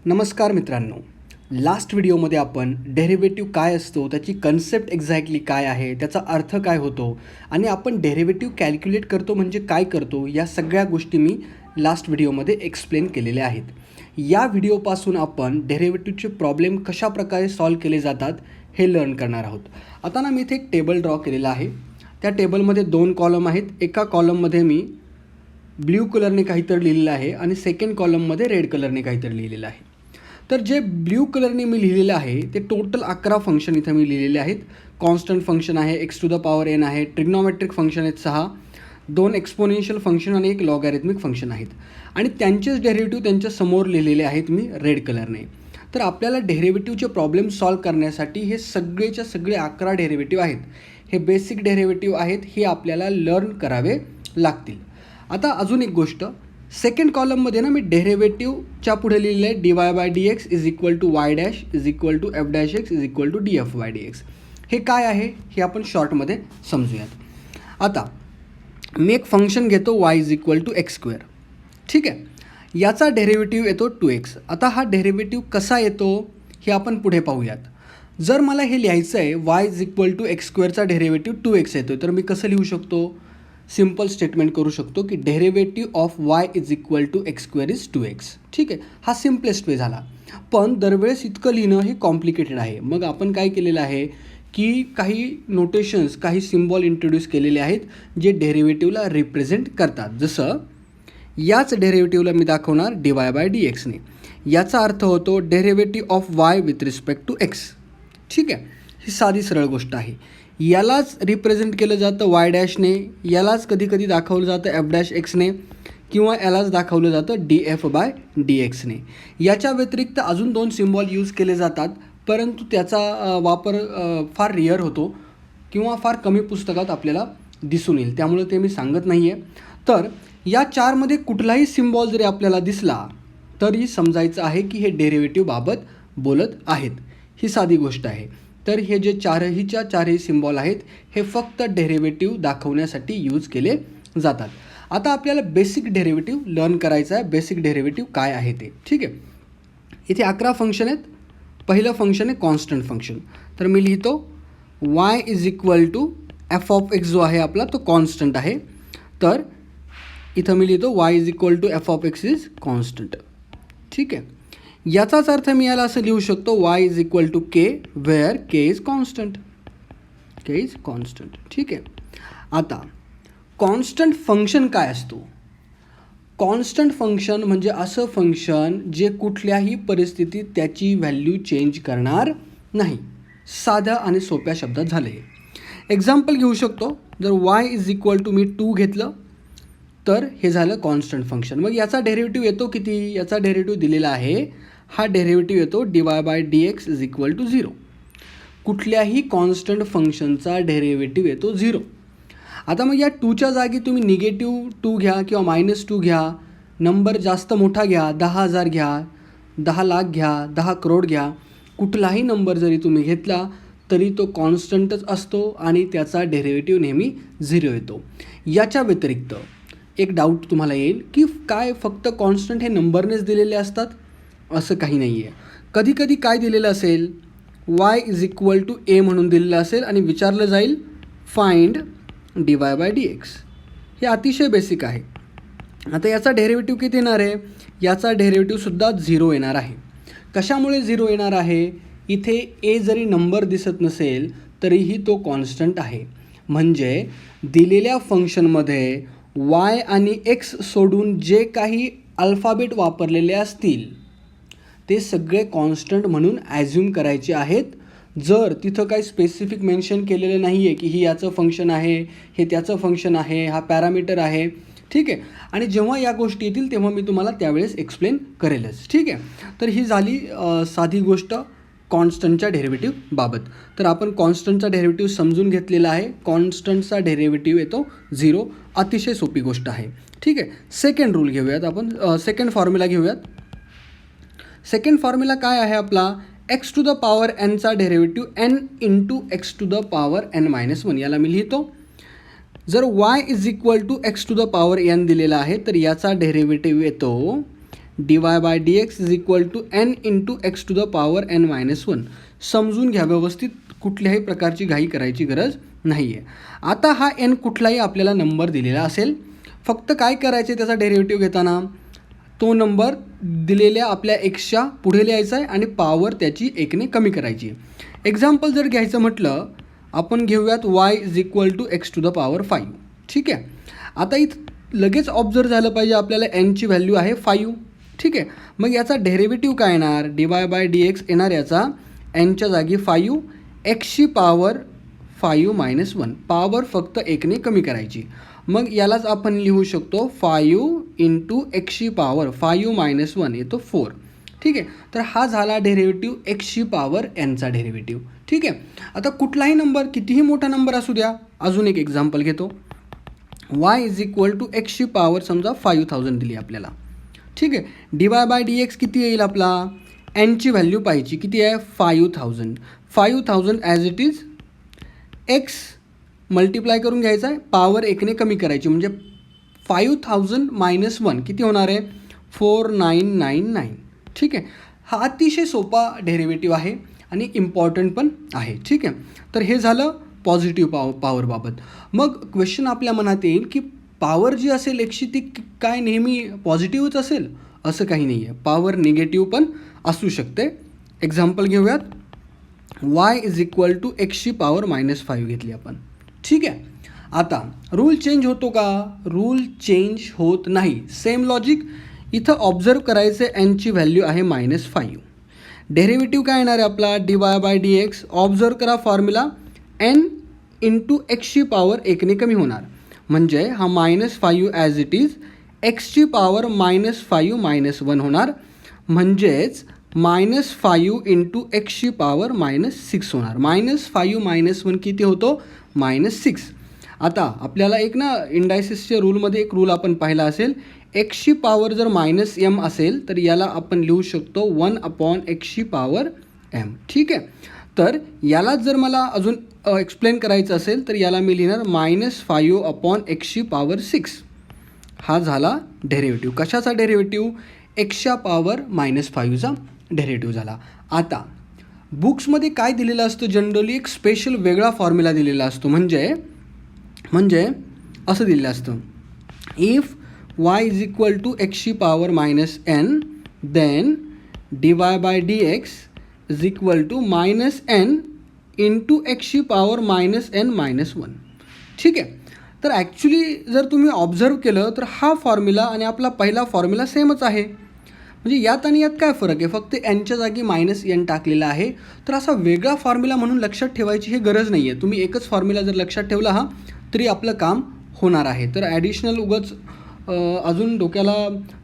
नमस्कार मित्रांनो. लास्ट व्हिडिओमध्ये आपण डेरिव्हेटिव्ह काय असतो, त्याची कन्सेप्ट एक्झॅक्टली काय आहे, त्याचा अर्थ काय होतो आणि आपण डेरिव्हेटिव्ह कॅल्क्युलेट करतो म्हणजे काय करतो, या सगळ्या गोष्टी मी लास्ट व्हिडिओमध्ये एक्सप्लेन केलेल्या आहेत. या व्हिडिओपासून आपण डेरिव्हेटिव्हचे प्रॉब्लेम कशाप्रकारे सॉल्व केले जातात हे लर्न करणार आहोत. आता ना मी इथे एक टेबल ड्रॉ केलेला आहे. त्या टेबलमध्ये 2 कॉलम आहेत. एका कॉलममध्ये मी ब्ल्यू कलरने काहीतरी लिहिलेलं आहे आणि सेकंड कॉलममध्ये रेड कलरने काहीतरी लिहिलेलं आहे. तर जे ब्ल्यू कलरने मी लिहिलेलं आहे ते टोटल 11 फंक्शन इथं मी लिहिलेले आहेत. कॉन्स्टंट फंक्शन आहे, x⁴n आहे, ट्रिग्नॉमेट्रिक फंक्शन आहेत 6, 2 एक्सपोनेन्शियल फंक्शन आणि 1 लॉगॅरिथमिक फंक्शन आहेत आणि त्यांचेच डेरिव्हेटिव्ह त्यांच्या समोर लिहिलेले आहेत मी रेड कलरने. तर आपल्याला डेरिव्हेटिव्हचे प्रॉब्लेम सॉल्व करण्यासाठी हे सगळेच्या सगळे 11 डेरिव्हेटिव्ह आहेत. हे बेसिक डेरिव्हेटिव्ह आहेत, हे आपल्याला लर्न करावे लागतील. आता अजून एक गोष्ट, सेकंड कॉलममध्ये ना मी डेरिव्हेटिव्हच्या पुढे लिहिलं आहे dy/dx = y' = f'(x) = df/dx. हे काय आहे हे आपण शॉर्टमध्ये समजूयात. आता मी एक फंक्शन घेतो y = x². ठीक आहे, याचा डेरिव्हेटिव्ह येतो 2x. आता हा डेरिव्हेटिव्ह कसा येतो हे आपण पुढे पाहूयात. जर मला हे लिहायचं आहे y = x² डेरिव्हेटिव्ह 2x येतो, तर मी कसं लिहू शकतो? सिम्पल स्टेटमेंट करू शकतो की derivative of y = x² is 2x. ठीक आहे, हा सिम्पलेस्ट वे झाला. पण दरवेळेस इतकं लिहिणं हे कॉम्प्लिकेटेड आहे. मग आपण काय केलेलं आहे की काही नोटेशन्स, काही सिम्बॉल इंट्रोड्यूस केलेले आहेत जे डेरिव्हेटिव्हला रिप्रेझेंट करतात. जसं याच डेरिव्हेटिव्हला मी दाखवणार dy/dx ने. याचा अर्थ होतो derivative of y with respect to x. ठीक आहे, ही साधी सरळ गोष्ट आहे. यालाच रिप्रेझेंट केलं जातं y' ने, यालाच कधी कधी दाखवलं जातं f'(x) ने किंवा यालाच दाखवलं जातं df/dx ने. याच्या व्यतिरिक्त अजून 2 सिम्बॉल यूज केले जातात, परंतु त्याचा वापर फार रेअर होतो किंवा फार कमी पुस्तकात आपल्याला दिसून येईल, त्यामुळे ते मी सांगत नाही आहे. तर या 4मध्ये कुठलाही सिम्बॉल जरी आपल्याला दिसला तरी समजायचं आहे की हे डेरिव्हेटिव्ह बाबत बोलत आहेत. ही साधी गोष्ट आहे. तर हे जे चारही सिम्बॉल आहेत हे फक्त डेरिव्हेटिव्ह दाखवण्यासाठी यूज केले जातात. आता आपल्याला बेसिक डेरिव्हेटिव्ह लर्न करायचं आहे. बेसिक डेरिव्हेटिव्ह काय आहे ते. ठीक आहे, इथे 11 फंक्शन आहेत. पहिलं फंक्शन आहे कॉन्स्टंट फंक्शन. तर मी लिहितो y = f(x) जो आहे आपला तो कॉन्स्टंट आहे. तर इथं मी लिहितो y = f(x) इज कॉन्स्टंट. ठीक आहे, याचाच अर्थ मी याला असं लिहू शकतो y = k where k is constant. k is constant. ठीक आहे, आता कॉन्स्टंट फंक्शन काय असतो? कॉन्स्टंट फंक्शन म्हणजे असं फंक्शन जे कुठल्याही परिस्थितीत त्याची व्हॅल्यू चेंज करणार नाही. साध्या आणि सोप्या शब्दात झालं हे. एक्झाम्पल घेऊ शकतो. जर y = मी 2 घेतलं तर हे झालं कॉन्स्टंट फंक्शन. मग याचा डेरिव्हेटिव्ह येतो किती? याचा डेरिव्हेटिव्ह दिलेला आहे. हा डेरिव्हेटिव्ह येतो dy/dx = 0. कुठल्याही कॉन्स्टंट फंक्शनचा डेरिव्हेटिव्ह येतो 0. आता मग या 2च्या जागी तुम्ही निगेटिव्ह 2 घ्या किंवा -2 घ्या, नंबर जास्त मोठा घ्या, 10,000 घ्या, 10 लाख घ्या, 10 करोड घ्या, कुठलाही नंबर जरी तुम्ही घेतला तरी तो कॉन्स्टंटच असतो आणि त्याचा डेरिव्हेटिव्ह नेहमी 0 येतो. याच्या व्यतिरिक्त एक डाऊट तुम्हाला येईल की काय फक्त कॉन्स्टंट हे नंबरनेच दिलेले असतात? असं काही नाही आहे. कधी कधी काय दिलेलं असेल, y = a म्हणून दिलेलं असेल आणि विचारलं जाईल फाइंड dy/dx. हे अतिशय बेसिक आहे. आता याचा डेरिव्हेटिव्ह किती येणार आहे? याचा डेरिव्हेटिव्हसुद्धा 0 येणार आहे. कशामुळे 0 येणार आहे? इथे a जरी नंबर दिसत नसेल तरीही तो कॉन्स्टंट आहे. म्हणजे दिलेल्या फंक्शनमध्ये y आणि x सोडून जे काही अल्फाबेट वापरलेले असतील ते सगळे कॉन्स्टंट म्हणून ॲझ्युम करायचे आहेत. जर तिथं काही स्पेसिफिक मेन्शन केलेलं नाही आहे की ही याचं फंक्शन आहे, हे त्याचं फंक्शन आहे, हा पॅरामीटर आहे. ठीक आहे, आणि जेव्हा या गोष्टी येतील तेव्हा मी तुम्हाला त्यावेळेस एक्सप्लेन करेलच. ठीक आहे, तर ही झाली साधी गोष्ट कॉन्स्टंटच्या डेरिव्हेटिव्ह बाबत. तर आपण कॉन्स्टंटचा डेरिव्हेटिव्ह समजून घेतलेला आहे. कॉन्स्टंटचा डेरिव्हेटिव्ह येतो 0. अतिशय सोपी गोष्ट आहे. ठीक आहे, सेकंड रूल घेऊयात आपण. सेकंड फॉर्म्युला घेऊयात. सेकंड फॉर्म्युला काय आहे आपला? x⁴n चा डेरिव्हेटिव्ह n × x⁴n-1. याला मी लिहितो. जर y = x⁴n दिलेला आहे तर याचा डेरिव्हेटिव्ह येतो dy/dx is equal to n into x to the power n-1. समजून घ्या व्यवस्थित, कुठल्याही प्रकारची घाई करायची गरज नाही आहे. आता हा n कुठलाही आपल्याला नंबर दिलेला असेल, फक्त काय करायचे त्याचा डेरिव्हेटिव्ह घेताना तो नंबर दिलेल्या आपल्या एक्सच्या पुढे लिहायचा आहे आणि पॉवर त्याची एकने कमी करायची. एक्झाम्पल जर घ्यायचं म्हटलं, आपण घेऊयात y is equal to x to the power 5. ठीक आहे. आता इथं लगेच ऑब्झर्व झालं पाहिजे आपल्याला nची व्हॅल्यू आहे 5. ठीक आहे. मग याचा डेरिव्हेटिव्ह काय येणार, dy/dx येणार याचा nच्या जागी 5, एक्सची पॉवर 5-1, पॉवर फक्त एकने कमी करायची. मग यालाच आपण लिहू शकतो 5 इंटू एक्सची पॉवर 5-1 येतो 4. ठीक आहे. तर हा झाला डेरिव्हेटिव्ह एक्सची पॉवर एनचा डेरिव्हेटिव्ह. ठीक आहे. आता कुठलाही नंबर, कितीही मोठा नंबर असू द्या, अजून एक एक्झाम्पल घेतो. y इज इक्वल टू एक्सची पॉवर समजा 5000 दिली आपल्याला. ठीक आहे. dy/dx किती येईल आपला, nची व्हॅल्यू पाहिजे किती आहे 5000 as it is x multiply करून घ्यायचा आहे, पॉवर एकने कमी करायची, म्हणजे 5000-1 किती होणार आहे 4999. ठीक आहे. हा अतिशय सोपा डेरिव्हेटिव्ह आहे आणि इम्पॉर्टंट पण आहे. ठीक आहे. तर हे झालं पॉझिटिव्ह पॉवरबाबत. मग क्वेश्चन आपल्या मनात येईल की पॉवर जी असेल एक्सची ती काय नेहमी पॉझिटिव्हच असेल, असं काही नाही आहे, पॉवर निगेटिव्ह पण असू शकते. एक्झाम्पल घेऊयात. y इज इक्वल टू एक्सची पॉवर -5 घेतली आपण. ठीक आहे. आता रूल चेंज होतो का, रूल चेंज होत नाही. सेम लॉजिक इथं ऑब्झर्व करायचे, nची व्हॅल्यू आहे -5. डेरिव्हेटिव्ह काय येणार आहे आपला dy/dx, ऑब्झर्व करा फॉर्म्युला, n इंटू एक्सची पॉवर एकने कमी होणार, म्हणजे हा -5 ॲज इट इज एक्सची पॉवर -5-1 होणार, म्हणजेच -5 इंटू एक्सची पॉवर -6 होणार. -5-1 किती होतो -6. आता आपल्याला एक ना इंडायसिसच्या रूलमध्ये एक रूल आपण पाहिला असेल, एक्सची पॉवर जर -m असेल तर याला आपण लिहू शकतो 1/एक्सची पॉवर m. ठीक आहे. तर याला जर मला अजून एक्सप्लेन करायचं असेल तर याला मी लिहिणार -5/एक्सची पॉवर 6. हा झाला डेरिव्हेटिव्ह. कशाचा डेरिव्हेटिव्ह, एक्सच्या पॉवर -5चा डेरिव्हेटिव्ह झाला. आता बुक्समध्ये काय दिलेलं असतं, जनरली एक स्पेशल वेगळा फॉर्म्युला दिलेला असतो, म्हणजे असं दिलेलं असतं, if y is equal to एक्सची power -n then dy/dx is equal to -n into एक्सची पॉवर -n-1. ठीक आहे. तर ॲक्च्युली जर तुम्ही ऑब्झर्व केलं तर हा फॉर्म्युला आणि आपला पहिला फॉर्म्युला सेमच आहे. म्हणजे यात आणि यात काय फरक आहे, फक्त nच्या जागी -n टाकलेला आहे. तर असा वेगळा फॉर्म्युला म्हणून लक्षात ठेवायची हे गरज नाही आहे. तुम्ही एकच फॉर्म्युला जर लक्षात ठेवला हा तरी आपलं काम होणार आहे. तर ॲडिशनल उगाच अजून डोक्याला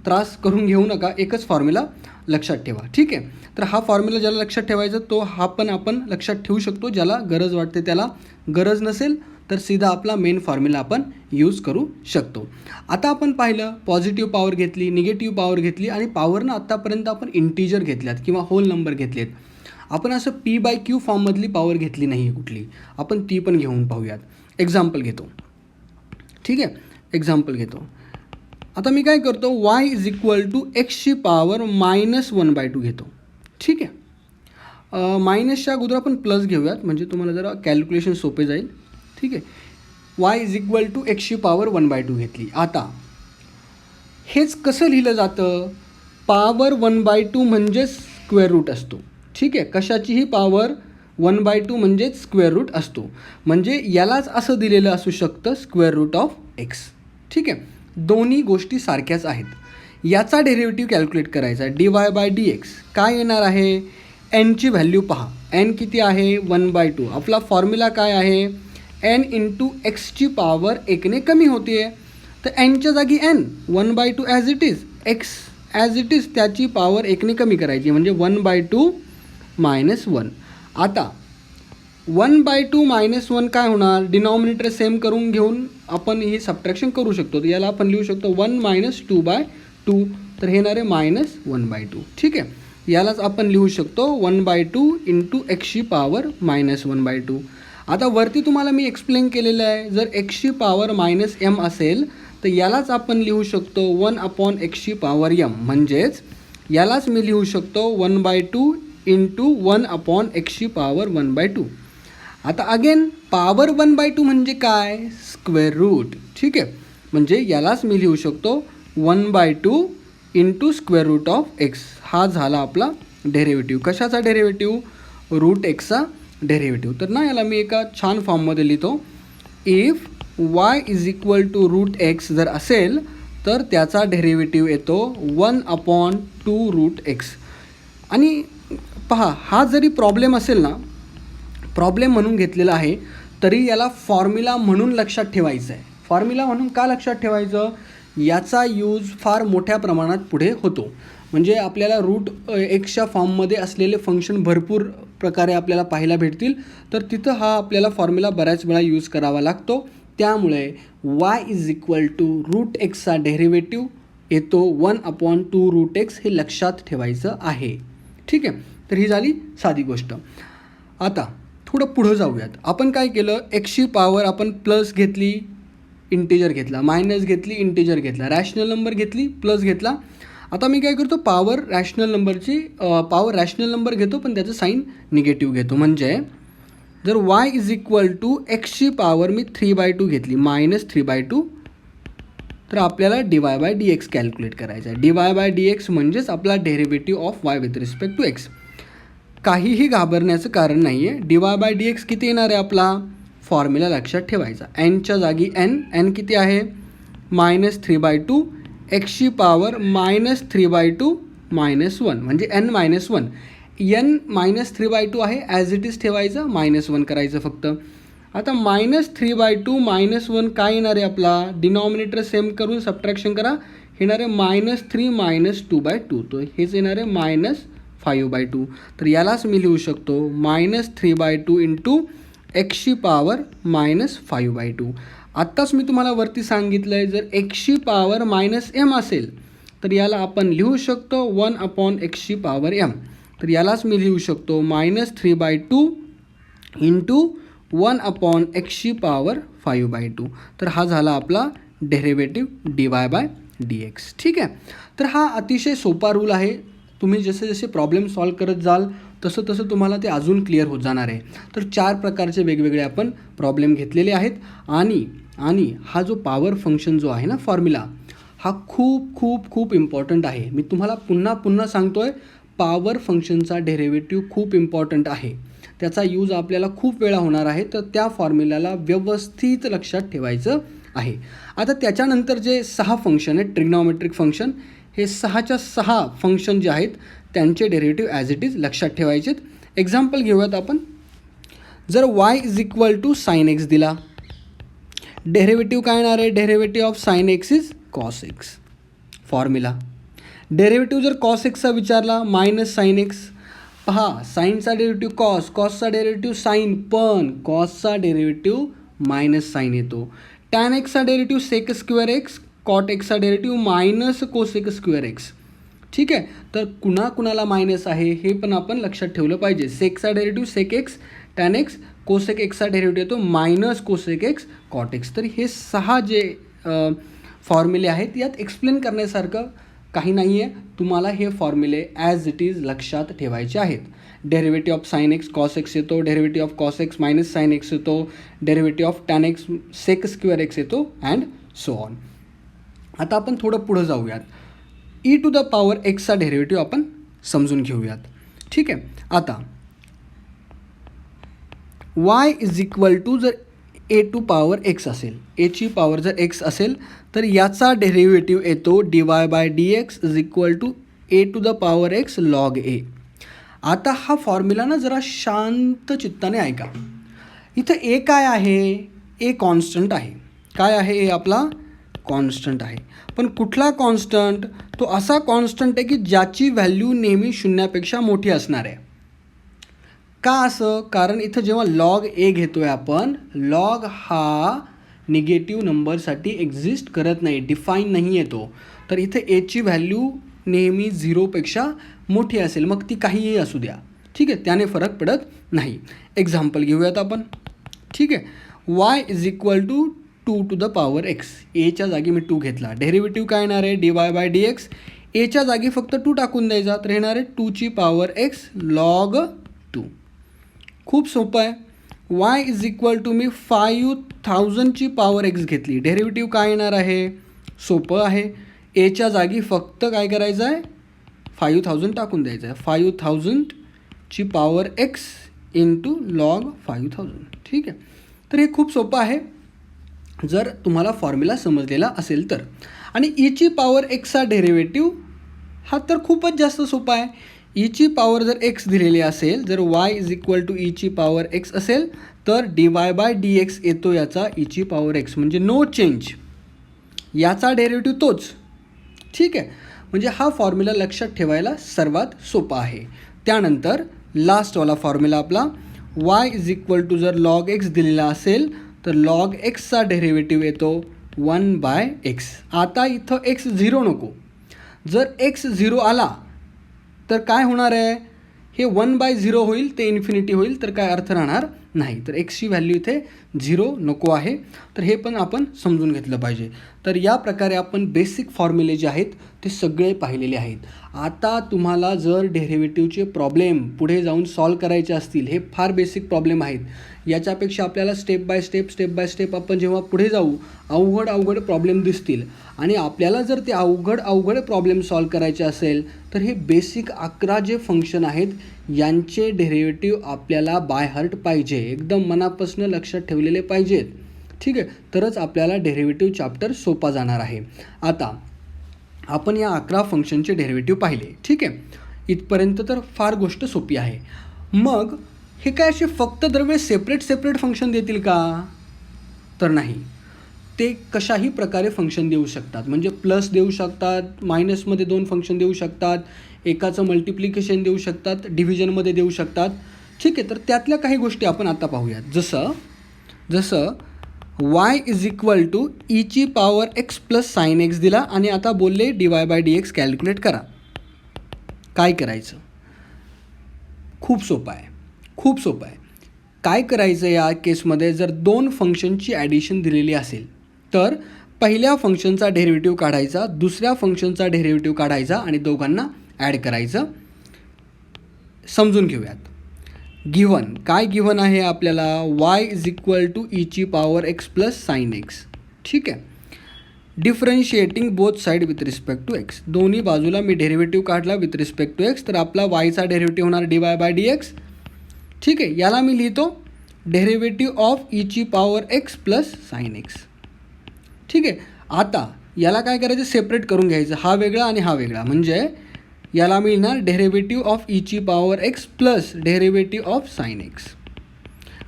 त्रास करून घेऊ नका, एकच फॉर्म्युला लक्षात ठेवा. ठीक आहे. तर हा फॉर्म्युला ज्याला लक्षात ठेवायचा तो हा पण आपण लक्षात ठेवू शकतो, ज्याला गरज वाटते त्याला. गरज नसेल तर सीधा आपला मेन फॉर्म्युला आपण यूज करू शकतो. आता आपण पाहिलं, पॉझिटिव्ह पॉवर घेतली, निगेटिव्ह पॉवर घेतली आणि पॉवरनं आत्तापर्यंत आपण इंटीजर घेतल्यात किंवा होल नंबर घेतलेत. आपण असं p/q फॉर्ममधली पॉवर घेतली नाही आहे कुठली, आपण ती पण घेऊन पाहूयात. एक्झाम्पल घेतो. ठीक आहे. एक्झाम्पल घेतो. आता मी काय करतो, y इज इक्वल टू एक्सची पॉवर -1/2 घेतो. ठीक आहे. मायनसच्या अगोदर आपण प्लस घेऊयात, म्हणजे तुम्हाला जरा कॅल्क्युलेशन सोपे जाईल. ठीक आहे. y इज इक्वल टू एक्सची पॉवर 1/2 घेतली. आता हेच कसं लिहिलं जातं, पॉवर 1/2 म्हणजेच स्क्वेअर रूट असतो. ठीक आहे. कशाचीही पॉवर 1/2 म्हणजेच स्क्वेअर रूट असतो, म्हणजे यालाच असं दिलेलं असू शकतं स्क्वेअर रूट ऑफ एक्स. ठीक आहे. दोन्ही गोष्टी सारख्याच आहेत. याचा डेरिव्हेटिव्ह कॅल्क्युलेट करायचा आहे, dy/dx काय येणार आहे, nची व्हॅल्यू पहा, n किती आहे 1/2. आपला फॉर्म्युला काय आहे, n इंटू एक्सची पॉवर एकने कमी होते, तर nच्या जागी n 1/2 as it is, x as it is त्याची पॉवर एकने कमी करायची, म्हणजे 1/2 -1. आता 1/2 -1 काय होणार, डिनॉमिनेटर सेम करून घेऊन आपण ही सबट्रॅक्शन करू शकतो. तर याला आपण लिहू शकतो 1 - 2/2, तर हे येणार आहे -1/2. ठीक आहे. यालाच आपण लिहू शकतो 1/2 इंटू एक्सची पॉवर -1/2. आता वरती तुम्हाला मी एक्सप्लेन केलेलं आहे, जर एक्सची पॉवर -m असेल तर यालाच आपण लिहू शकतो 1/x पॉवर m, म्हणजेच यालाच मी लिहू शकतो 1/2 इंटू 1/x पॉवर 1/2. आता अगेन पॉवर 1/2 म्हणजे काय, स्क्वेअर रूट. ठीक आहे, म्हणजे यालाच मी लिहू शकतो 1/2 into square root of x. हा झाला आपला डेरिव्हेटिव्ह. कशाचा डेरिव्हेटिव्ह, रूट एक्सचा डेरिव्हेटिव्ह. तर ना याला मी एका छान फॉर्ममध्ये लिहितो. If y is equal to root x जर असेल तर त्याचा डेरिव्हेटिव्ह येतो 1/2 रूट एक्स. आणि पहा, हा जरी प्रॉब्लेम असेल ना, प्रॉब्लेम म्हणून घेतलेला आहे, तरी याला फॉर्म्युला म्हणून लक्षात ठेवायचं आहे. फॉर्म्युला म्हणून का लक्षात ठेवायचं, याचा यूज फार मोठ्या प्रमाणात पुढे होतो. म्हणजे आपल्याला रूट एक्सच्या फॉर्ममध्ये असलेले फंक्शन भरपूर प्रकारे आपल्याला पाहायला भेटतील, तर तिथं हा आपल्याला फॉर्म्युला बऱ्याच वेळा यूज करावा लागतो. त्यामुळे y is equal to root एक्सचा डेरिव्हेटिव्ह येतो 1/2 रूट एक्स, हे लक्षात ठेवायचं आहे. ठीक आहे, तर ही झाली साधी गोष्ट. आता थोडं पुढं जाऊयात. आपण काय केलं, एक्सची पॉवर आपण प्लस घेतली, इंटिजर घेतला, मायनस घेतली, इंटिजर घेतला, रॅशनल नंबर घेतली, प्लस घेतला. आता मी काय करतो, पॉवर रॅशनल नंबर घेतो, पण त्याचं साईन निगेटिव्ह घेतो. म्हणजे जर y इज इक्वल टू एक्सची पॉवर मी 3/2 घेतली, -3/2, तर आपल्याला dy/dx कॅल्क्युलेट करायचं आहे. dy/dx म्हणजेच आपला derivative of y with respect to x. काहीही घाबरण्याचं कारण नाही आहे. dy/dx किती येणार आहे, आपला फॉर्म्युला लक्षात ठेवायचा. nच्या जागी n किती आहे, -3/2, एक्सची पॉवर -3/2 -1, म्हणजे n-1. n -3/2 आहे, ॲज इट इज ठेवायचं, -1 करायचं फक्त. आता -3/2 -1 काय येणार आहे, आपला डिनॉमिनेटर सेम करून सबट्रॅक्शन करा, येणार आहे -3 -2/2, तो हेच येणार आहे -5/2. तर यालाच मी लिहू शकतो -3/2 इंटू एक्सची पॉवर -5/2. आत्ताच मी तुम्हाला वरती सांगितलं आहे, जर एक्सची पॉवर -m असेल तर याला आपण लिहू शकतो 1/xची पॉवर m. तर यालाच मी लिहू शकतो -3/2 इंटू 1/xची पॉवर 5/2. तर हा झाला आपला डेरिव्हेटिव्ह dy/dx. ठीक आहे, तर हा अतिशय सोपा रूल आहे. तुम्ही जसे जसे प्रॉब्लेम सॉल्व करत जाल तसं तसं तुम्हाला ते अजून क्लिअर होत जाणार आहे. तर 4 प्रकारचे वेगवेगळे आपण प्रॉब्लेम घेतलेले आहेत. आणि हा जो पॉवर फंक्शन जो आहे ना, फॉर्म्युला, हा खूप खूप खूप इम्पॉर्टंट आहे. मी तुम्हाला पुन्हा सांगतो आहे, पॉवर फंक्शनचा डेरिव्हेटिव्ह खूप इम्पॉर्टंट आहे. त्याचा यूज आपल्याला खूप वेळा होणार आहे, तर त्या फॉर्म्युल्याला व्यवस्थित लक्षात ठेवायचं आहे. आता त्याच्यानंतर जे 6 फंक्शन आहेत, ट्रिग्नॉमेट्रिक फंक्शन, हे 6च्या 6 फंक्शन जे आहेत त्यांचे डेरिव्हेटिव्ह ॲज इट इज लक्षात ठेवायचे. एक्झाम्पल घेऊयात आपण. जर y is equal to sine X दिला, डेरिव्हेटिव्ह काय येणार आहे, derivative of sine X is cos X. Formula derivative जर कॉस एक्सचा विचारला, मायनस साइन एक्स. पहा, साईनचा डेरिव्हेटिव्ह कॉस, कॉसचा डेरिव्हेटिव्ह साईन, पण कॉसचा डेरिव्हेटिव्ह मायनस साईन येतो. टॅन एक्सचा derivative sec square X, cot एक्सचा derivative minus cosec square X. ठीक आहे, तर कुणाला मायनस आहे हे पण आपण लक्षात ठेवलं पाहिजे. सेकचा derivative sec X, tan X, cosec एक्सचा डेरिव्हेटिव्ह येतो minus cosec X, cot X. तर हे 6 जे फॉर्म्युले आहेत यात एक्सप्लेन करण्यासारखं काही नाही आहे. तुम्हाला हे फॉर्म्युले ॲज इट इज लक्षात ठेवायचे आहेत. Derivative of sine X cos X येतो, derivative of cos X minus sine X येतो, derivative of tan X sec square X येतो, अँड सो ऑन. आता आपण थोडं पुढं जाऊयात. ई टू द पॉवर एक्सचा डेरिव्हेटिव्ह आपण समजून घेऊयात. ठीक आहे, आता y इज इक्वल टू, जर ए टू पॉवर एक्स असेल, एची पॉवर जर एक्स असेल तर याचा डेरिव्हेटिव्ह येतो dy/dx is equal to A to the power x log A. आता हा फॉर्म्युला ना जरा शांत चित्ताने ऐका. इथं ए काय आहे, ए कॉन्स्टंट आहे. काय आहे, ए आपला कॉन्स्टंट आहे. पण कुठला कॉन्स्टंट, तो असा कॉन्स्टंट आहे की ज्याची व्हॅल्यू नेहमी 0पेक्षा मोठी असणार आहे. का असं, कारण इथं जेव्हा लॉग ए घेतो आहे आपण, लॉग हा निगेटिव्ह नंबरसाठी एक्झिस्ट करत नाही, डिफाईन नाही आहे तो. तर इथं एची व्हॅल्यू नेहमी 0पेक्षा मोठी असेल, मग ती काहीही असू द्या. ठीक आहे, त्याने फरक पडत नाही. एक्झाम्पल घेऊयात आपण. ठीक आहे, y is equal to two to the power x. एच्या जागी मी 2 घेतला. डेरिव्हेटिव्ह काय येणार आहे, dy बाय डी एक्स. एच्या जागी फक्त 2 टाकून द्यायचा, तर येणार आहे 2ची पॉवर एक्स लॉग 2. खूप सोपं आहे. y इज इक्वल टू मी 5000ची पॉवर एक्स घेतली. डेरिव्हेटिव्ह काय येणार आहे, सोपं आहे. एच्या जागी फक्त काय करायचं आहे, 5000 टाकून द्यायचं आहे. 5000ची पॉवर एक्स इंटू लॉग 5000. ठीक आहे. तर हे खूप सोपं आहे जर तुम्हाला फॉर्म्युला समजलेला असेल तर. आणि ईची पॉवर एक्सचा डेरिव्हेटिव्ह हा तर खूपच जास्त सोपा आहे. ईची पॉवर जर एक्स दिलेली असेल, जर वाय इज इक्वल टू ईची पॉवर एक्स असेल, तर d y by d x येतो याचा ईची पॉवर एक्स, म्हणजे नो चेंज. याचा डेरिव्हेटिव्ह तोच. ठीक आहे. म्हणजे हा फॉर्म्युला लक्षात ठेवायला सर्वात सोपा आहे. त्यानंतर लास्टवाला फॉर्म्युला आपला वाय इज इक्वल टू जर लॉग एक्स दिलेला असेल तर लॉग एक्सचा डेरिव्हेटिव्ह येतो 1 बाय एक्स. आता इथं एक्स 0 नको. जर एक्स 0 आला तर काय होणार आहे, हे 1/0 होईल, ते इन्फिनिटी होईल, तर काय अर्थ राहणार नाही. तर एक्सची व्हॅल्यू इथे 0 नको आहे. तर हे पण आपण समजून घेतलं पाहिजे. तर या प्रकारे आपण बेसिक फॉर्म्युले जे आहेत ते सगळे पाहिलेले आहेत. आता तुम्हाला जर डेरिव्हेटिव्हचे प्रॉब्लेम पुढे जाऊन सॉल्व करायचे असतील, हे फार बेसिक प्रॉब्लेम आहेत. याच्यापेक्षा आपल्याला स्टेप बाय स्टेप आपण जेव्हा पुढे जाऊ अवघड प्रॉब्लेम दिसतील. आणि आपल्याला जर ते अवघड प्रॉब्लेम सॉल्व करायचे असेल तर हे बेसिक 11 जे फंक्शन आहेत यांचे डेरिव्हेटिव्ह आपल्याला बाय हार्ट पाहिजे, एकदम मनापासून लक्षात ठेवलेले पाहिजेत. ठीक आहे. तरच आपल्याला डेरिव्हेटिव्ह चॅप्टर सोपा जाणार आहे. आता आपण या 11 फंक्शनचे डेरिव्हेटिव्ह पाहिले. ठीक आहे. इथपर्यंत तर फार गोष्ट सोपी आहे. मग हे काय असे फक्त दरवेळेस सेपरेट फंक्शन देतील का, तर नाही. ते कशाही प्रकारे फंक्शन देऊ शकतात. म्हणजे प्लस देऊ शकतात, मायनसमध्ये 2 फंक्शन देऊ शकतात, एकाचं मल्टिप्लिकेशन देऊ शकतात, डिव्हिजनमध्ये देऊ शकतात. ठीक आहे. तर त्यातल्या काही गोष्टी आपण आता पाहूयात. जसं y इज इक्वल टू ईची power x plus sine X दिला आणि आता बोलले D y by d x calculate करा. काय करायचं, खूप सोपं आहे. काय करायचं या केसमध्ये, जर 2 फंक्शनची ॲडिशन दिलेली असेल तर पहिल्या फंक्शनचा डेरिव्हेटिव्ह काढायचा, दुसऱ्या फंक्शनचा डेरिव्हेटिव्ह काढायचा आणि दोघांना ॲड करायचं. समजून घेऊयात. काय गिव्हन आहे आपल्याला, y इज इक्वल टू ईची power x plus sine x. ठीक आहे. Differentiating both side with respect to x. दोन्ही बाजूला मी डेरिव्हेटिव्ह काढला विथ रिस्पेक्ट टू एक्स, तर आपला वायचा डेरिव्हेटिव्ह होणार d y by d x. ठीक आहे. याला मी लिहितो डेरिव्हेटिव्ह ऑफ ईची power x plus sine x. ठीक आहे. आता याला काय करायचं, सेपरेट करून घ्यायचं. हा वेगळा आणि हा वेगळा. म्हणजे याला मिळणार डेरिव्हेटिव्ह ऑफ ईची power x plus derivative of sine x.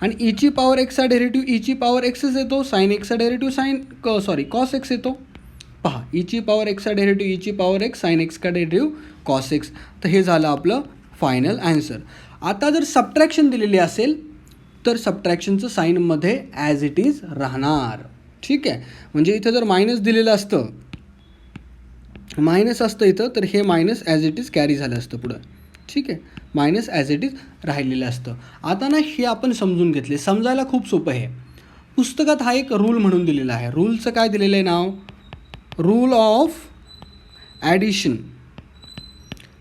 आणि ईची पॉवर एक्सचा डेरिव्हेटिव्ह ईची पॉवर एक्सच येतो, साइन एक्सचा डेरिव्हेटिव्ह कॉस एक्स येतो. पहा, ईची पॉवर एक्सचा डेरिव्हेटिव्ह ईची पॉवर एक्स, साइन एक्सचा डेरिव्हेटिव्ह कॉस एक्स. तर हे झालं आपलं फायनल ॲन्सर. आता जर सबट्रॅक्शन दिलेली असेल तर सबट्रॅक्शनचं साईनमध्ये ॲज इट इज राहणार. ठीक आहे. म्हणजे इथं जर मायनस दिलेलं असतं, इथं, तर हे minus as it is carry झालं असतं पुढं. ठीक आहे. मायनस ॲज इट इज राहिलेलं असतं. आता ना हे आपण समजून घेतले, समजायला खूप सोपं आहे. पुस्तकात हा एक रूल म्हणून दिलेला आहे. रूलचं काय दिलेलं आहे नाव, rule of addition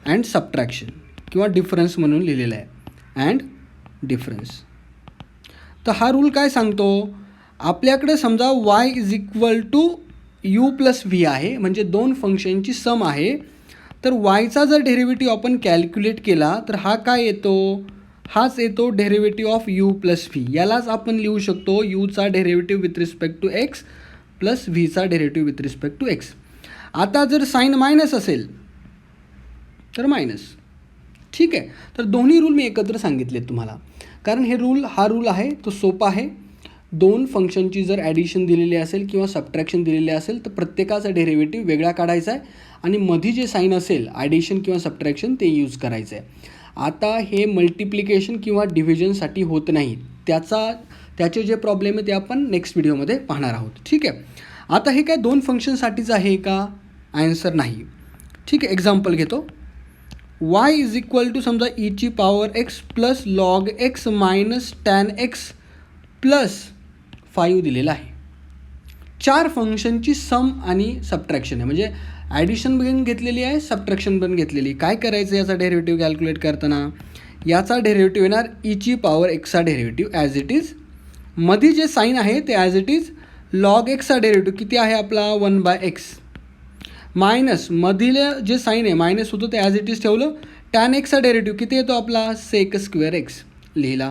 and subtraction किंवा डिफरन्स म्हणून लिहिलेलं आहे. And difference. तर हा रूल काय सांगतो, आपल्याकडे समजा y is equal to U plus V आहे, म्हणजे 2 फंक्शनची सम आहे. तर वायचा जर डेरिव्हेटिव्ह आपण कॅल्क्युलेट केला तर हा काय येतो, हाच येतो derivative of u plus v. यालाच आपण लिहू शकतो यूचा derivative with respect to x plus व्हीचा derivative with respect to x. आता जर साईन मायनस असेल तर मायनस. ठीक आहे. तर दोन्ही रूल मी एकत्र सांगितले तुम्हाला, कारण हा रूल आहे तो सोपा आहे. 2 फंक्शनची जर ॲडिशन दिलेली असेल किंवा सबट्रॅक्शन दिलेली असेल तर प्रत्येकाचा डेरिव्हेटिव्ह वेगळा काढायचा आहे आणि मध्ये जे साईन असेल ॲडिशन किंवा सबट्रॅक्शन ते यूज करायचं आहे. आता हे मल्टिप्लिकेशन किंवा डिव्हिजनसाठी होत नाही, त्याचे जे प्रॉब्लेम आहे ते आपण नेक्स्ट व्हिडिओमध्ये पाहणार आहोत. ठीक आहे. आता हे काय 2 फंक्शनसाठीच आहे का, ॲन्सर नाही. ठीक आहे. एक्झाम्पल घेतो. y इज इक्वल टू समजा ईची power x plus log x minus tan x plus 5 दिलेला आहे. 4 फंक्शनची सम आणि सबट्रॅक्शन आहे, म्हणजे ॲडिशन पण घेतलेली आहे, सबट्रॅक्शन पण घेतलेली. काय करायचं याचा डेरिव्हेटिव्ह कॅल्क्युलेट करताना? याचा डेरिव्हेटिव्ह येणार ईची पॉवर एक्सचा डेरिव्हेटिव्ह ॲज इट इज. मध्ये जे साईन आहे ते ॲज इट इज लॉग एक्सचा डेरिव्हेटिव्ह किती आहे आपला 1/x मायनस मधील जे साईन आहे मायनस होतं ते ॲज इट इज ठेवलं. टॅन एक्सचा डेरिव्हेटिव्ह किती येतो आपला सेक स्क्वेअर एक्स लिहिला.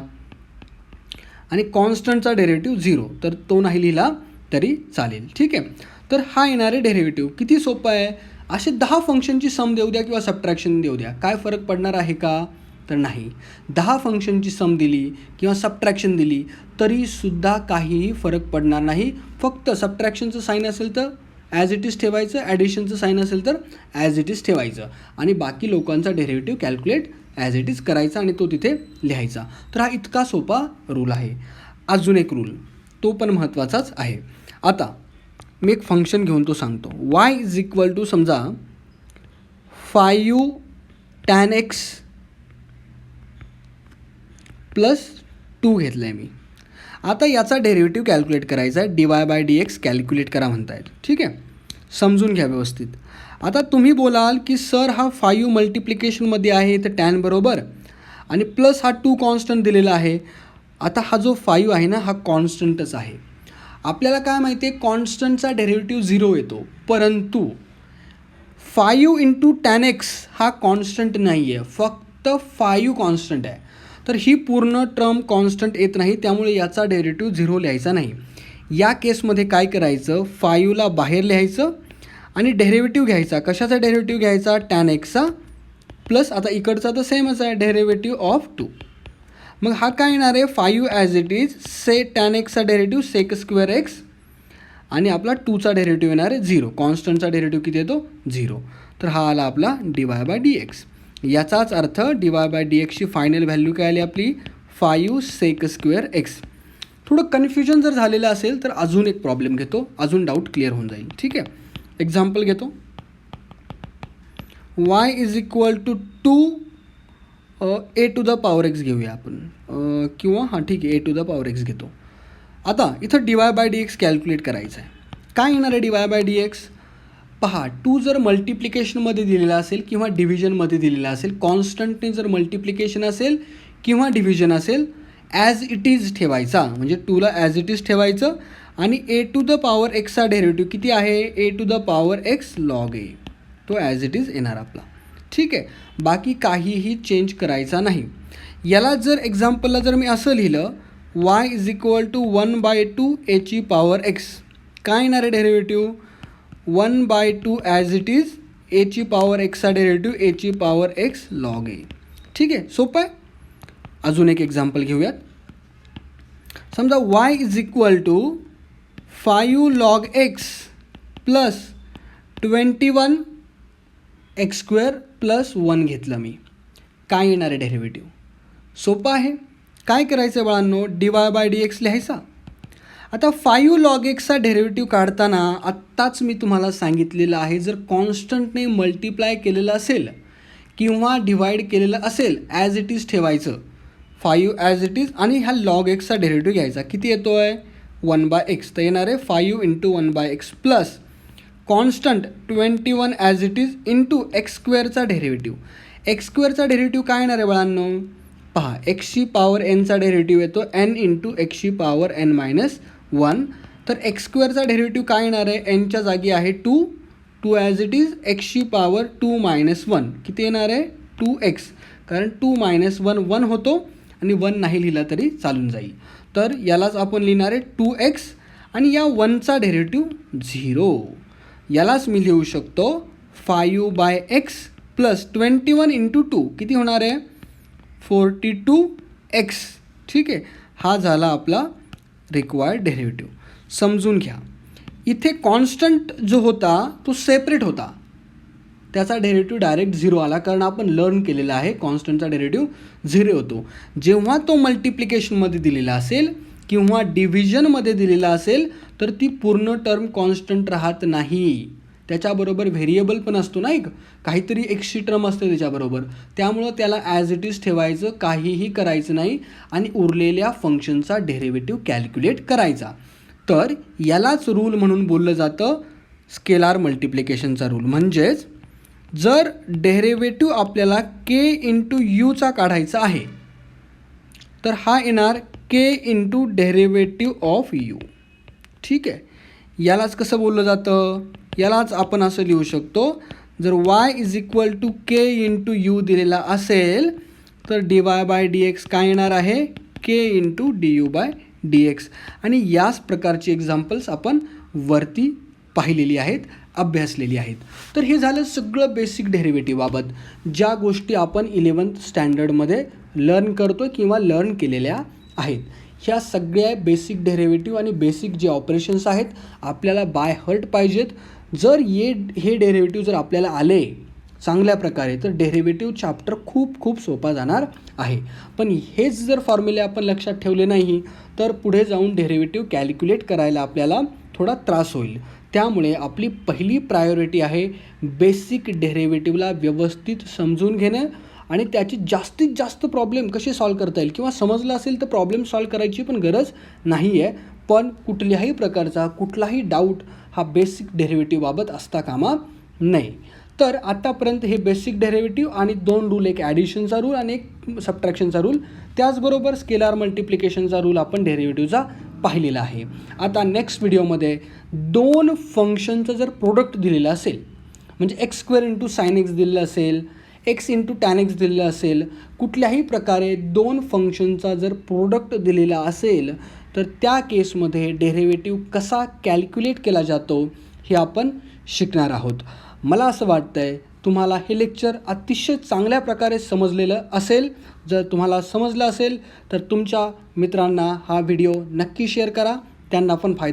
आणि कॉन्स्टंटचा डेरिव्हेटिव्ह 0, तर तो नाही लिहिला तरी चालेल. ठीक आहे, तर हा येणारे डेरिव्हेटिव्ह किती सोपं आहे. असे 10 फंक्शनची सम देऊ द्या किंवा सबट्रॅक्शन देऊ द्या, काय फरक पडणार आहे का? तर नाही. 10 फंक्शनची सम दिली किंवा सबट्रॅक्शन दिली तरीसुद्धा काहीही फरक पडणार नाही. फक्त सबट्रॅक्शनचं साईन असेल तर ॲज इट इज ठेवायचं, ॲडिशनचं साईन असेल तर ॲज इट इज ठेवायचं आणि बाकी लोकांचा derivative calculate as it is करायचा आणि तो तिथे लिहायचा. तर हा इतका सोपा रूल आहे. अजून एक रूल, तो पण महत्त्वाचाच आहे. आता मी एक फंक्शन घेऊन तो सांगतो. y इज इक्वल टू समजा 5 tan x प्लस 2 घेतलं आहे मी. आता याचा डेरिव्हेटिव्ह कॅल्क्युलेट करायचा आहे. dy/dx कॅल्क्युलेट करा म्हणतायत. ठीक आहे, समजून घ्या व्यवस्थित. आता तुम्ही बोलाल की सर हा 5 मल्टिप्लिकेशनमध्ये आहे तर टॅन बरोबर आणि प्लस हा 2 कॉन्स्टंट दिलेला आहे. आता हा जो 5 आहे ना हा कॉन्स्टंटच आहे. आपल्याला काय माहिती आहे कॉन्स्टंटचा डेरिव्हेटिव्ह 0 येतो, परंतु 5 इंटू टॅन एक्स हा कॉन्स्टंट नाही आहे, फक्त 5 कॉन्स्टंट आहे. तर ही पूर्ण टर्म कॉन्स्टंट येत नाही, त्यामुळे याचा डेरिव्हेटिव्ह 0 लिहायचा नाही. या केसमध्ये काय करायचं 5ला बाहेर लिहायचं आणि डेरिव्हेटिव्ह घ्यायचा. कशाचा डेरिव्हेटिव्ह घ्यायचा टॅन एक्सचा प्लस आता इकडचा तर सेमच आहे डेरिव्हेटिव्ह ऑफ 2. मग हा काय येणार आहे 5 as it is say tan एक्सचा डेरिव्हेटिव्ह सेक स्क्वेअर एक्स आणि आपला 2चा डेरिव्हेटिव्ह येणार आहे 0. कॉन्स्टंटचा डेरिव्हेटिव्ह किती येतो 0. तर हा आला आपला dy/dx. याचाच अर्थ dy/dxची फायनल व्हॅल्यू काय आली आपली 5 सेक स्क्वेअर एक्स. थोडं कन्फ्युजन जर झालेलं असेल तर अजून एक प्रॉब्लेम घेतो, अजून डाऊट क्लिअर होऊन जाईल. ठीक आहे, एक्झाम्पल घेतो. y is equal to 2 a to the power x घेऊया आपण किंवा हां ठीक आहे a to the power x घेतो. आता इथं dy/dx कॅल्क्युलेट करायचं आहे. काय येणार आहे dy/dx? पहा 2 जर मल्टिप्लिकेशनमध्ये दिलेला असेल किंवा डिव्हिजनमध्ये दिलेला असेल, कॉन्स्टंटने जर मल्टिप्लिकेशन असेल किंवा डिव्हिजन असेल ॲज इट इज ठेवायचा, म्हणजे 2ला ॲज इट इज ठेवायचं आणि a टू द पॉवर एक्सचा डेरिव्हेटिव्ह किती आहे a to the power x log a, तो ॲज इट इज येणार आपला. ठीक आहे, बाकी काहीही चेंज करायचा नाही. याला जर एक्झाम्पलला जर मी असं लिहिलं y is equal to 1/2 a ची पॉवर एक्स, काय येणार आहे derivative 1/2 as it is a ची पॉवर एक्सचा डेरिव्हेटिव्ह a ची पॉवर एक्स लॉग a. ठीक आहे, सोपं आहे. अजून एक एक्झाम्पल घेऊयात. समजा y is equal to 5 log x plus 21 x square plus 1 घेतलं मी. काय येणार आहे डेरिव्हेटिव्ह? सोपं आहे. काय करायचं आहे बाळांनो dy/dx लिहायचा. आता 5 लॉग एक्सचा डेरिव्हेटिव्ह काढताना आत्ताच मी तुम्हाला सांगितलेलं आहे जर कॉन्स्टंटने मल्टिप्लाय केलेलं असेल किंवा डिवाईड केलेलं असेल ॲज इट इज ठेवायचं 5 ॲज इट इज आणि ह्या लॉग एक्सचा डेरिव्हेटिव्ह घ्यायचा. किती येतो आहे 1/x, तर येणार आहे 5 into 1/x plus constant 21 as it is into x स्क्वेअरचा डेरिव्हेटिव्ह. एक्स स्क्वेअरचा डेरिव्हेटिव्ह काय येणार आहे बाळांनो? पहा एक्सची पॉवर एनचा डेरिव्हेटिव्ह येतो एन इंटू एक्सची पॉवर एन मायनस 1. तर एक्स स्क्वेअरचा डेरिव्हेटिव्ह काय येणार आहे एनच्या जागी आहे 2 ॲज इट इज एक्सची पॉवर 2 मायनस 1 किती येणार आहे 2x, कारण 2 मायनस 1 1 होतो आणि 1 नाही लिहिला तरी चालून जाईल. तर यालाच आपण लिहिणार आहे 2x आणि या 1चा डेरिव्हेटिव्ह 0. यालाच मी लिहू शकतो 5/x प्लस 21 इंटू 2 किती होणार आहे 42x. ठीक आहे, हा झाला आपला रिक्वायर्ड डेरिव्हेटिव्ह. समजून घ्या इथे कॉन्स्टंट जो होता तो सेपरेट होता, त्याचा डेरिव्हेटिव्ह डायरेक्ट 0 आला कारण आपण लर्न केलेला आहे कॉन्स्टंटचा डेरिव्हेटिव्ह 0 होतो. जेव्हा तो मल्टिप्लिकेशनमध्ये दिलेला असेल किंवा डिव्हिजनमध्ये दिलेला असेल तर ती पूर्ण टर्म कॉन्स्टंट राहत नाही, त्याच्याबरोबर व्हेरिएबल पण असतो ना, एक काहीतरी एक्सची टर्म असते त्याच्याबरोबर, त्यामुळं त्याला ॲज इट इज ठेवायचं, काहीही करायचं नाही आणि उरलेल्या फंक्शनचा डेरिव्हेटिव्ह कॅल्क्युलेट करायचा. तर यालाच रूल म्हणून बोललं जातं स्केलार मल्टिप्लिकेशनचा रूल. म्हणजेच जर डेरिव्हेटिव्ह आपल्याला के इंटू यूचा काढायचा आहे तर हा येणार के इंटू डेरिव्हेटिव्ह ऑफ यू. ठीक आहे, यालाच कसं बोललं जातं, यालाच आपण असं लिहू शकतो, जर y is equal to k into u दिलेला असेल तर d y by d x काय येणार आहे, k into d u by d x. आणि याच प्रकारची एक्झाम्पल्स आपण वरती पाहिलेली आहेत, अभ्यासलेली आहेत. तर हे झालं सगळं बेसिक डेरिव्हेटिव्हबाबत, ज्या गोष्टी आपण 11th स्टँडर्डमध्ये लर्न करतो किंवा लर्न केलेल्या आहेत. ह्या सगळ्या बेसिक डेरिव्हेटिव्ह आणि बेसिक जे ऑपरेशन्स आहेत आपल्याला बाय हर्ट पाहिजेत. जर हे डेरिव्हेटिव्ह जर आपल्याला आले चांगल्या प्रकारे तर डेरिव्हेटिव्ह चॅप्टर खूप सोपा जाणार आहे. पण हेच जर फॉर्म्युले आपण लक्षात ठेवले नाही तर पुढे जाऊन डेरिव्हेटिव्ह कॅल्क्युलेट करायला आपल्याला थोडा त्रास होईल. त्यामुळे आपली पहिली प्रायोरिटी आहे बेसिक डेरिव्हेटिव्हला व्यवस्थित समजून घेणं आणि त्याची जास्तीत जास्त प्रॉब्लेम कसे सॉल्व करता येईल, किंवा समजलं असेल तर प्रॉब्लेम सॉल्व करायची पण गरज नाही आहे, पण कुठल्याही प्रकारचा कुठलाही डाऊट हा बेसिक डेरिव्हेटिव्हबाबत असता कामा नये. तर आत्तापर्यंत हे बेसिक डेरिव्हेटिव्ह आणि 2 रूल, एक ॲडिशनचा रूल आणि एक सबट्रॅक्शनचा रूल, त्याचबरोबर स्केलार मल्टिप्लिकेशनचा रूल आपण डेरिव्हेटिव्हचा पाहिलेला आहे. आता नेक्स्ट व्हिडिओमध्ये 2 फंक्शनचं जर प्रोडक्ट दिलेलं असेल, म्हणजे x square into sine x दिलेलं असेल, एक्स इंटू टॅन एक्स दिलेलं असेल, कुठल्याही प्रकारे 2 फंक्शनचा जर प्रोडक्ट दिलेला असेल तर त्या केसमध्ये डेरिव्हेटिव्ह कसा कॅल्क्युलेट केला जातो हे आपण शिकणार आहोत. मला असं वाटतं आहे तुम्हाला हे लेक्चर अतिशय चांगल्या प्रकारे समजलेलं असेल. जर तुम्हाला समजलं असेल तर तुमच्या मित्रांना हा व्हिडिओ नक्की शेअर करा, त्यांना पण फायदा